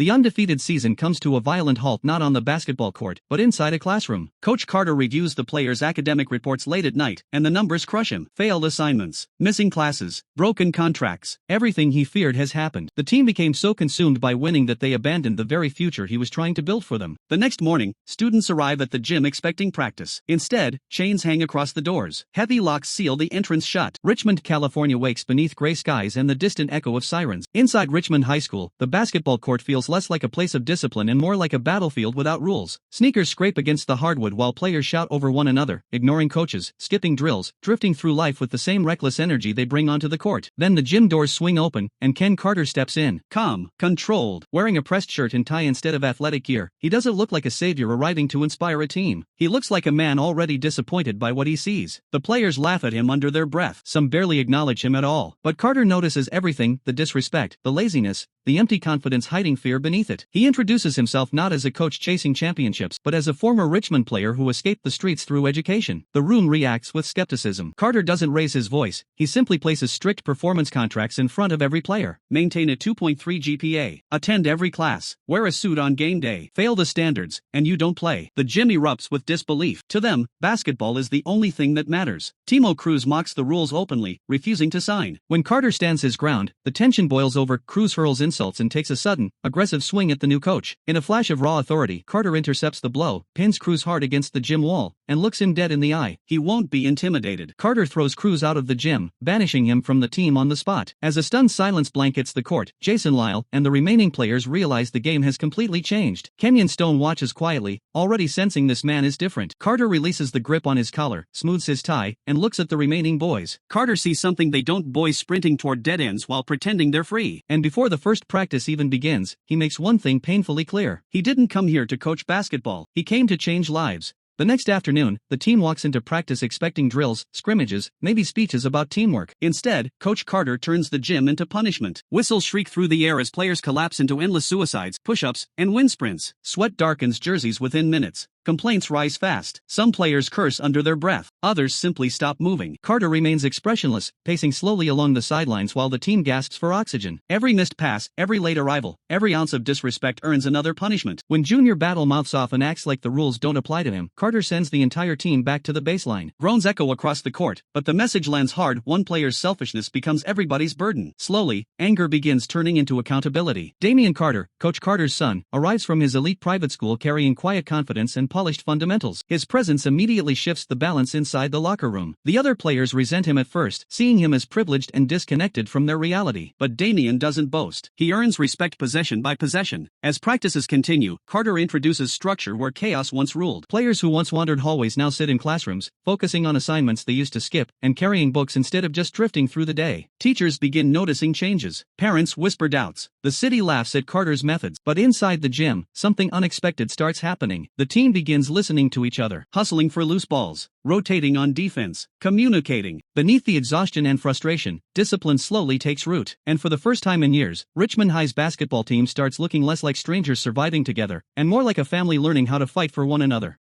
The undefeated season comes to a violent halt not on the basketball court, but inside a classroom. Coach Carter reviews the players' academic reports late at night, and the numbers crush him. Failed assignments, missing classes, broken contracts. Everything he feared has happened. The team became so consumed by winning that they abandoned the very future he was trying to build for them. The next morning, students arrive at the gym expecting practice. Instead, chains hang across the doors. Heavy locks seal the entrance shut. Richmond, California wakes beneath gray skies and the distant echo of sirens. Inside Richmond High School, the basketball court feels less like a place of discipline and more like a battlefield without rules. Sneakers scrape against the hardwood while players shout over one another, ignoring coaches, skipping drills, drifting through life with the same reckless energy they bring onto the court. Then the gym doors swing open, and Ken Carter steps in. Calm, controlled, wearing a pressed shirt and tie instead of athletic gear, he doesn't look like a savior arriving to inspire a team. He looks like a man already disappointed by what he sees. The players laugh at him under their breath. Some barely acknowledge him at all. But Carter notices everything: the disrespect, the laziness, the empty confidence hiding fear beneath it. He introduces himself not as a coach chasing championships, but as a former Richmond player who escaped the streets through education. The room reacts with skepticism. Carter doesn't raise his voice, he simply places strict performance contracts in front of every player. Maintain a 2.3 GPA, attend every class, wear a suit on game day, fail the standards, and you don't play. The gym erupts with disbelief. To them, basketball is the only thing that matters. Timo Cruz mocks the rules openly, refusing to sign. When Carter stands his ground, the tension boils over. Cruz hurls insults and takes a sudden, aggressive swing at the new coach. In a flash of raw authority, Carter intercepts the blow, pins Cruz hard against the gym wall, and looks him dead in the eye. He won't be intimidated. Carter throws Cruz out of the gym, banishing him from the team on the spot. As a stunned silence blankets the court, Jason Lyle and the remaining players realize the game has completely changed. Kenyon Stone watches quietly, already sensing this man is different. Carter releases the grip on his collar, smooths his tie, and looks at the remaining boys. Carter sees something they don't: boys sprinting toward dead ends while pretending they're free. And before the first practice even begins, he makes one thing painfully clear. He didn't come here to coach basketball. He came to change lives. The next afternoon, the team walks into practice expecting drills, scrimmages, maybe speeches about teamwork. Instead, Coach Carter turns the gym into punishment. Whistles shriek through the air as players collapse into endless suicides, push-ups, and wind sprints. Sweat darkens jerseys within minutes. Complaints rise fast. Some players curse under their breath. Others simply stop moving. Carter remains expressionless, pacing slowly along the sidelines while the team gasps for oxygen. Every missed pass, every late arrival, every ounce of disrespect earns another punishment. When Junior Battle mouths off and acts like the rules don't apply to him, Carter sends the entire team back to the baseline. Groans echo across the court, but the message lands hard. One player's selfishness becomes everybody's burden. Slowly, anger begins turning into accountability. Damian Carter, Coach Carter's son, arrives from his elite private school carrying quiet confidence and polished fundamentals. His presence immediately shifts the balance inside the locker room. The other players resent him at first, seeing him as privileged and disconnected from their reality. But Damian doesn't boast. He earns respect possession by possession. As practices continue, Carter introduces structure where chaos once ruled. Players who once wandered hallways now sit in classrooms, focusing on assignments they used to skip, and carrying books instead of just drifting through the day. Teachers begin noticing changes. Parents whisper doubts. The city laughs at Carter's methods. But inside the gym, something unexpected starts happening. The team begins listening to each other, hustling for loose balls, rotating on defense, communicating. Beneath the exhaustion and frustration, discipline slowly takes root. And for the first time in years, Richmond High's basketball team starts looking less like strangers surviving together, and more like a family learning how to fight for one another.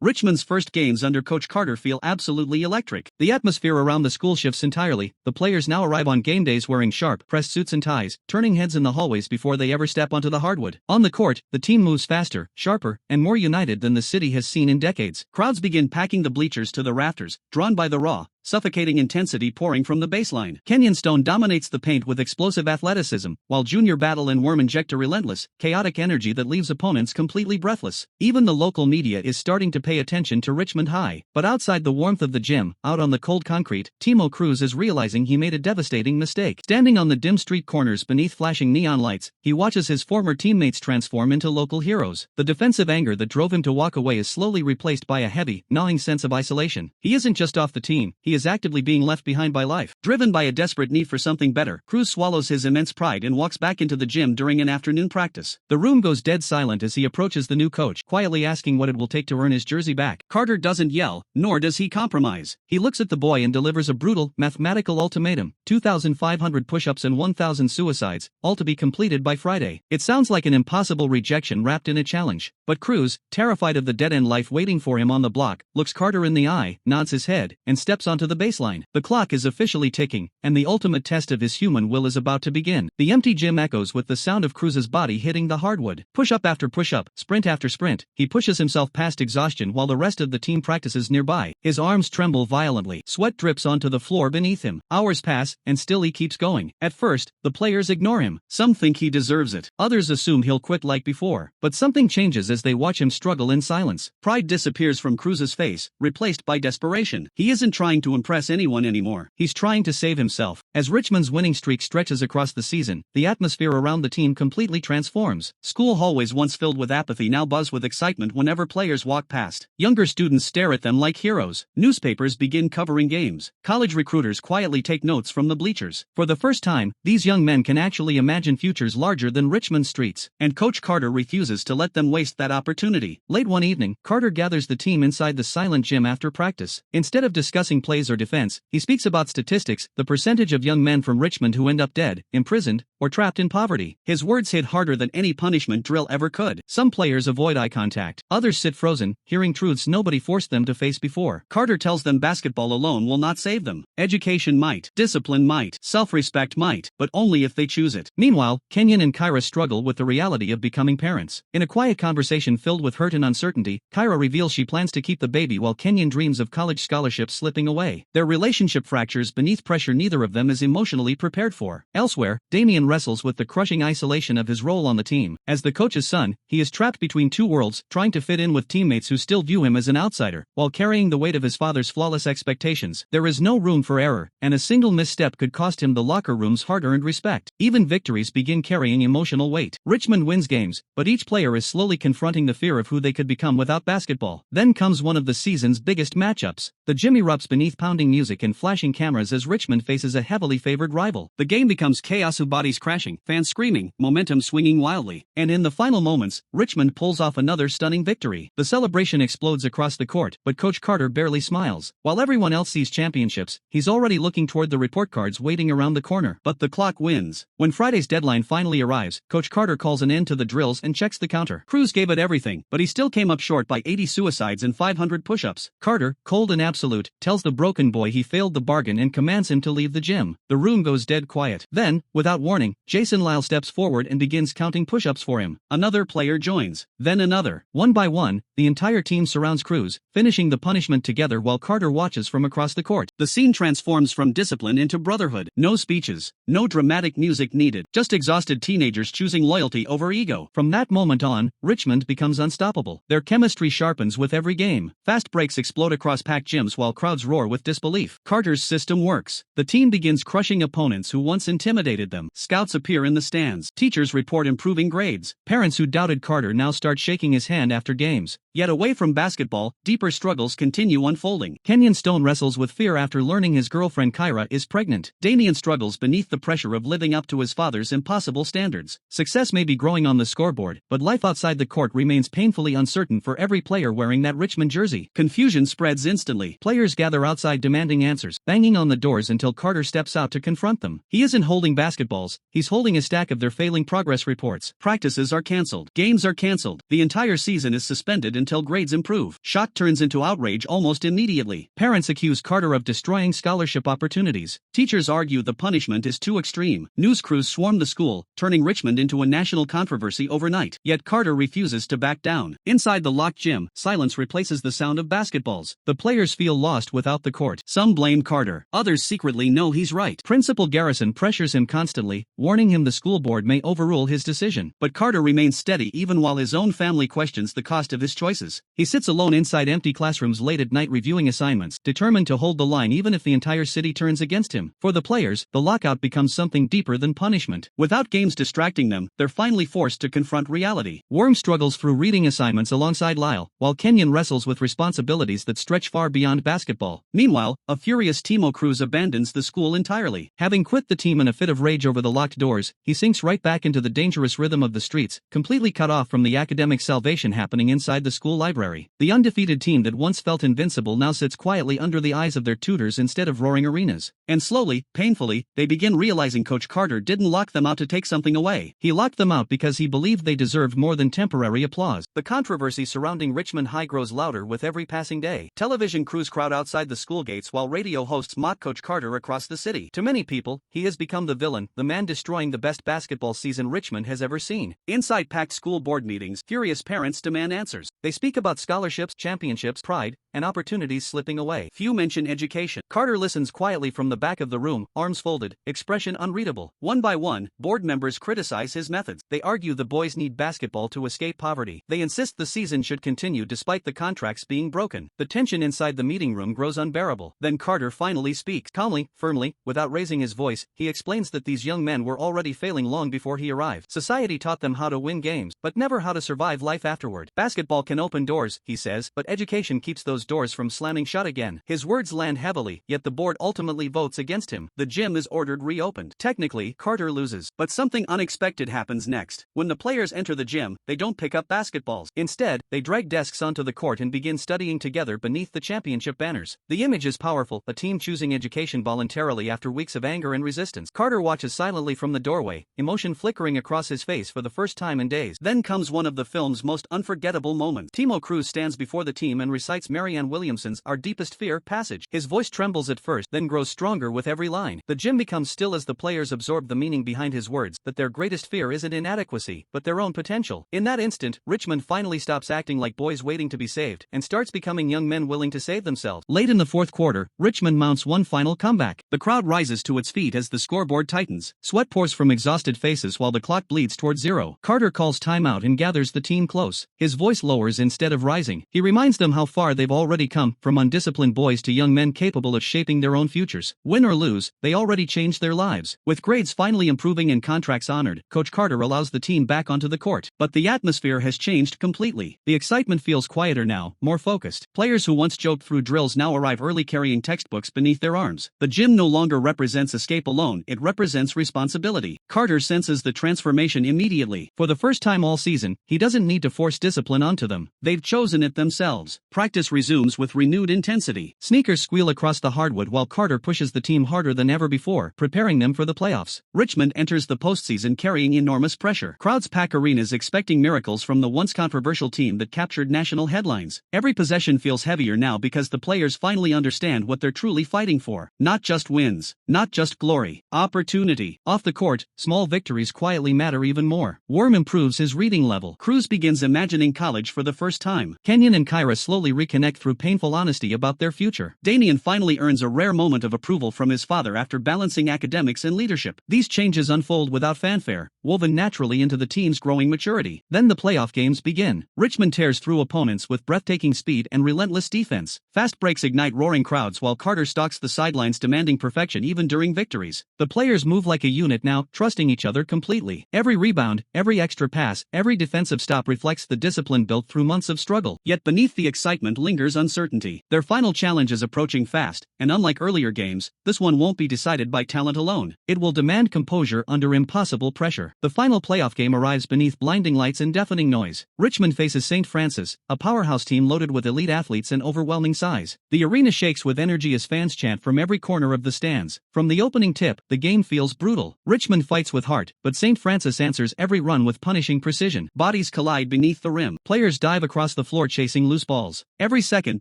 Richmond's first games under Coach Carter feel absolutely electric. The atmosphere around the school shifts entirely. The players now arrive on game days wearing sharp, pressed suits and ties, turning heads in the hallways before they ever step onto the hardwood. On the court, the team moves faster, sharper, and more united than the city has seen in decades. Crowds begin packing the bleachers to the rafters, drawn by the raw, suffocating intensity pouring from the baseline. Kenyon Stone dominates the paint with explosive athleticism, while Junior Battle and Worm inject a relentless, chaotic energy that leaves opponents completely breathless. Even the local media is starting to pay attention to Richmond High. But outside the warmth of the gym, out on the cold concrete, Timo Cruz is realizing he made a devastating mistake. Standing on the dim street corners beneath flashing neon lights, he watches his former teammates transform into local heroes. The defensive anger that drove him to walk away is slowly replaced by a heavy, gnawing sense of isolation. He isn't just off the team, he is actively being left behind by life. Driven by a desperate need for something better, Cruz swallows his immense pride and walks back into the gym during an afternoon practice. The room goes dead silent as he approaches the new coach, quietly asking what it will take to earn his jersey back. Carter doesn't yell, nor does he compromise. He looks at the boy and delivers a brutal, mathematical ultimatum: 2,500 push-ups and 1,000 suicides, all to be completed by Friday. It sounds like an impossible rejection wrapped in a challenge. But Cruz, terrified of the dead-end life waiting for him on the block, looks Carter in the eye, nods his head, and steps onto onto the baseline. The clock is officially ticking, and the ultimate test of his human will is about to begin. The empty gym echoes with the sound of Cruz's body hitting the hardwood. Push-up after push-up, sprint after sprint, he pushes himself past exhaustion while the rest of the team practices nearby. His arms tremble violently. Sweat drips onto the floor beneath him. Hours pass, and still he keeps going. At first, the players ignore him. Some think he deserves it. Others assume he'll quit like before. But something changes as they watch him struggle in silence. Pride disappears from Cruz's face, replaced by desperation. He isn't trying to impress anyone anymore. He's trying to save himself. As Richmond's winning streak stretches across the season, the atmosphere around the team completely transforms. School hallways once filled with apathy now buzz with excitement whenever players walk past. Younger students stare at them like heroes. Newspapers begin covering games. College recruiters quietly take notes from the bleachers. For the first time, these young men can actually imagine futures larger than Richmond streets. And Coach Carter refuses to let them waste that opportunity. Late one evening, Carter gathers the team inside the silent gym after practice. Instead of discussing plays or defense, he speaks about statistics, the percentage of young men from Richmond who end up dead, imprisoned, or trapped in poverty. His words hit harder than any punishment drill ever could. Some players avoid eye contact. Others sit frozen, hearing truths nobody forced them to face before. Carter tells them basketball alone will not save them. Education might, discipline might, self-respect might, but only if they choose it. Meanwhile, Kenyon and Kyra struggle with the reality of becoming parents. In a quiet conversation filled with hurt and uncertainty, Kyra reveals she plans to keep the baby while Kenyon dreams of college scholarships slipping away. Their relationship fractures beneath pressure neither of them is emotionally prepared for. Elsewhere, Damian wrestles with the crushing isolation of his role on the team. As the coach's son, he is trapped between two worlds, trying to fit in with teammates who still view him as an outsider, while carrying the weight of his father's flawless expectations. There is no room for error, and a single misstep could cost him the locker room's hard-earned respect. Even victories begin carrying emotional weight. Richmond wins games, but each player is slowly confronting the fear of who they could become without basketball. Then comes one of the season's biggest matchups. The gym erupts beneath pounding music and flashing cameras as Richmond faces a heavily favored rival. The game becomes chaos, bodies crashing, fans screaming, momentum swinging wildly. And in the final moments, Richmond pulls off another stunning victory. The celebration explodes across the court, but Coach Carter barely smiles. While everyone else sees championships, he's already looking toward the report cards waiting around the corner. But the clock wins. When Friday's deadline finally arrives, Coach Carter calls an end to the drills and checks the counter. Cruz gave it everything, but he still came up short by 80 suicides and 500 push-ups. Carter, cold and absolute, tells the broken boy he failed the bargain and commands him to leave the gym. The room goes dead quiet. Then, without warning, Jason Lyle steps forward and begins counting push-ups for him. Another player joins. Then another. One by one, the entire team surrounds Cruz, finishing the punishment together while Carter watches from across the court. The scene transforms from discipline into brotherhood. No speeches, no dramatic music needed, just exhausted teenagers choosing loyalty over ego. From that moment on, Richmond becomes unstoppable. Their chemistry sharpens with every game. Fast breaks explode across packed gyms while crowds roar with disbelief. Carter's system works. The team begins crushing opponents who once intimidated them. Scouts appear in the stands. Teachers report improving grades. Parents who doubted Carter now start shaking his hand after games. Yet away from basketball, deeper struggles continue unfolding. Kenyon Stone wrestles with fear after learning his girlfriend Kyra is pregnant. Damian struggles beneath the pressure of living up to his father's impossible standards. Success may be growing on the scoreboard, but life outside the court remains painfully uncertain for every player wearing that Richmond jersey. Confusion spreads instantly. Players gather outside demanding answers, banging on the doors until Carter steps out to confront them. He isn't holding basketballs, he's holding a stack of their failing progress reports. Practices are cancelled. Games are cancelled. The entire season is suspended until grades improve. Shock turns into outrage almost immediately. Parents accuse Carter of destroying scholarship opportunities. Teachers argue the punishment is too extreme. News crews swarm the school, turning Richmond into a national controversy overnight. Yet Carter refuses to back down. Inside the locked gym, silence replaces the sound of basketballs. The players feel lost without the court. Some blame Carter. Others secretly know he's right. Principal Garrison pressures him constantly, warning him the school board may overrule his decision. But Carter remains steady even while his own family questions the cost of his choices. He sits alone inside empty classrooms late at night reviewing assignments, determined to hold the line even if the entire city turns against him. For the players, the lockout becomes something deeper than punishment. Without games distracting them, they're finally forced to confront reality. Worm struggles through reading assignments alongside Lyle, while Kenyon wrestles with responsibilities that stretch far beyond basketball. Meanwhile, a furious Timo Cruz abandons the school entirely. Having quit the team in a fit of rage over the locked doors, he sinks right back into the dangerous rhythm of the streets, completely cut off from the academic salvation happening inside the school library. The undefeated team that once felt invincible now sits quietly under the eyes of their tutors instead of roaring arenas. And slowly, painfully, they begin realizing Coach Carter didn't lock them out to take something away. He locked them out because he believed they deserved more than temporary applause. The controversy surrounding Richmond High grows louder with every passing day. Television crews crowd outside the school school gates while radio hosts mock Coach Carter across the city. To many people, he has become the villain, the man destroying the best basketball season Richmond has ever seen. Inside packed school board meetings, furious parents demand answers. They speak about scholarships, championships, pride, and opportunities slipping away. Few mention education. Carter listens quietly from the back of the room, arms folded, expression unreadable. One by one, board members criticize his methods. They argue the boys need basketball to escape poverty. They insist the season should continue despite the contracts being broken. The tension inside the meeting room grows unbearable. Then Carter finally speaks. Calmly, firmly, without raising his voice, he explains that these young men were already failing long before he arrived. Society taught them how to win games, but never how to survive life afterward. Basketball can open doors, he says, but education keeps those doors from slamming shut again. His words land heavily, yet the board ultimately votes against him. The gym is ordered reopened. Technically, Carter loses. But something unexpected happens next. When the players enter the gym, they don't pick up basketballs. Instead, they drag desks onto the court and begin studying together beneath the championship banners. The image is powerful, a team choosing education voluntarily after weeks of anger and resistance. Carter watches silently from the doorway, emotion flickering across his face for the first time in days. Then comes one of the film's most unforgettable moments. Timo Cruz stands before the team and recites Marianne Williamson's Our Deepest Fear passage. His voice trembles at first, then grows stronger with every line. The gym becomes still as the players absorb the meaning behind his words, that their greatest fear isn't inadequacy, but their own potential. In that instant, Richmond finally stops acting like boys waiting to be saved, and starts becoming young men willing to save themselves. Late in the fourth quarter, Richmond mounts one final comeback. The crowd rises to its feet as the scoreboard tightens. Sweat pours from exhausted faces while the clock bleeds toward zero. Carter calls timeout and gathers the team close. His voice lowers instead of rising. He reminds them how far they've already come, from undisciplined boys to young men capable of shaping their own futures. Win or lose, they already changed their lives. With grades finally improving and contracts honored, Coach Carter allows the team back onto the court. But the atmosphere has changed completely. The excitement feels quieter now, more focused. Players who once joked through drills now arrive early carrying textbooks beneath their arms. The gym no longer represents escape alone, it represents responsibility. Carter senses the transformation immediately. For the first time all season, he doesn't need to force discipline onto them. They've chosen it themselves. Practice resumes with renewed intensity. Sneakers squeal across the hardwood while Carter pushes the team harder than ever before, preparing them for the playoffs. Richmond enters the postseason carrying enormous pressure. Crowds pack arenas expecting miracles from the once controversial team that captured national headlines. Every possession feels heavier now because the players finally understand what they're truly fighting for. Not just wins, not just glory, opportunity. Off the court, small victories quietly matter even more. Worm improves his reading level. Cruz begins imagining college for the first time. Kenyon and Kyra slowly reconnect through painful honesty about their future. Damian finally earns a rare moment of approval from his father after balancing academics and leadership. These changes unfold without fanfare, woven naturally into the team's growing maturity. Then the playoff games begin. Richmond tears through opponents with breathtaking speed and relentless defense. Fast breaks ignite roaring crowds while Carter stalks the sidelines demanding perfection even during victories. The players move like a unit now, trusting each other completely. Every rebound, every extra pass, every defensive stop reflects the discipline built through months of struggle. Yet beneath the excitement lingers uncertainty. Their final challenge is approaching fast, and unlike earlier games, this one won't be decided by talent alone. It will demand composure under impossible pressure. The final playoff game arrives beneath blinding lights and deafening noise. Richmond faces St. Francis, a powerhouse team loaded with elite athletes and overwhelming size. The arena shakes with energy as fans chant from every corner of the stands. From the opening tip, the game feels brutal. Richmond fights with heart, but St. Francis answers every run with punishing precision. Bodies collide beneath the rim. Players dive across the floor chasing loose balls. Every second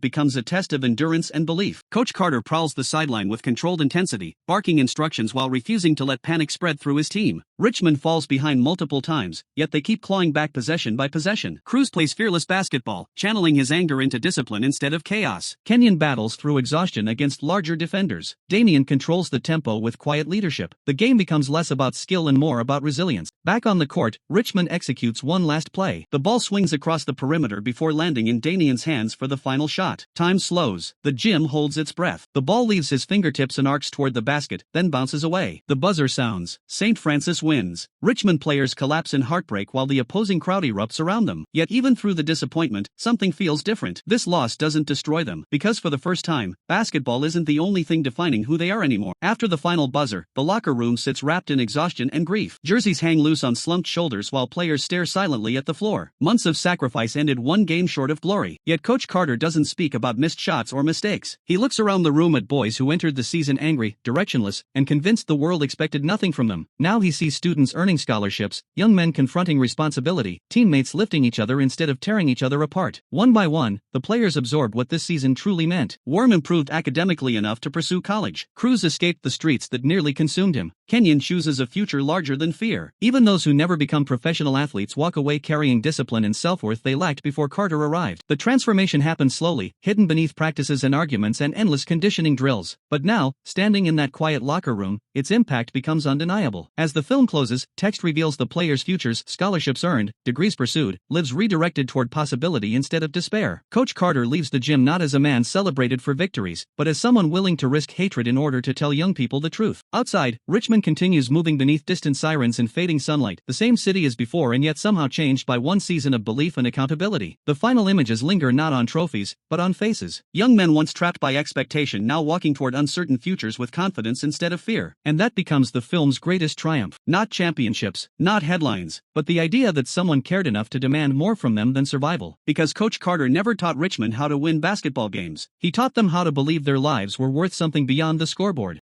becomes a test of endurance and belief. Coach Carter prowls the sideline with controlled intensity, barking instructions while refusing to let panic spread through his team. Richmond falls behind multiple times, yet they keep clawing back possession by possession. Cruz plays fearless basketball, channeling his anger into discipline instead of chaos. Kenyon battles through exhaustion against larger defenders. Damian controls the tempo with quiet leadership. The game becomes less about skill and more about resilience. Back on the court, Richmond executes one last play. The ball swings across the perimeter before landing in Damian's hands for the final shot. Time slows. The gym holds its breath. The ball leaves his fingertips and arcs toward the basket, then bounces away. The buzzer sounds. St. Francis wins. Richmond players collapse in heartbreak while the opposing crowd erupts around them. Yet even through the disappointment, something feels different. This loss doesn't destroy them, because for the first time, basketball isn't the only thing defining who they are anymore. After the final buzzer, the locker room sits wrapped in exhaustion and grief. Jerseys hang loose on slumped shoulders while players stare silently at the floor. Months of sacrifice ended one game short of glory. Yet Coach Carter doesn't speak about missed shots or mistakes. He looks around the room at boys who entered the season angry, directionless, and convinced the world expected nothing from them. Now he sees students earning scholarships, young men confronting responsibility, teammates lifting each other instead of tearing each other apart. One by one, the players absorbed what this season truly meant. Worm improved academically enough to pursue college. Cruz escaped the streets that nearly consumed him. Kenyon chooses a future larger than fear. Even those who never become professional athletes walk away carrying discipline and self-worth they lacked before Carter arrived. The transformation happened slowly, hidden beneath practices and arguments and endless conditioning drills. But now, standing in that quiet locker room, its impact becomes undeniable. As the film closes, text reveals the players' futures, scholarships earned, degrees pursued, lives redirected toward possibility instead of despair. Coach Carter leaves the gym not as a man celebrated for victories, but as someone willing to risk hatred in order to tell young people the truth. Outside, Richmond continues moving beneath distant sirens and fading sunlight, the same city as before and yet somehow changed by one season of belief and accountability. The final images linger not on trophies, but on faces. Young men once trapped by expectation now walking toward uncertain futures with confidence instead of fear. And that becomes the film's greatest triumph. Not championships, not headlines, but the idea that someone cared enough to demand more from them than survival. Because Coach Carter never taught Richmond how to win basketball games. He taught them how to believe their lives were worth something beyond the scoreboard.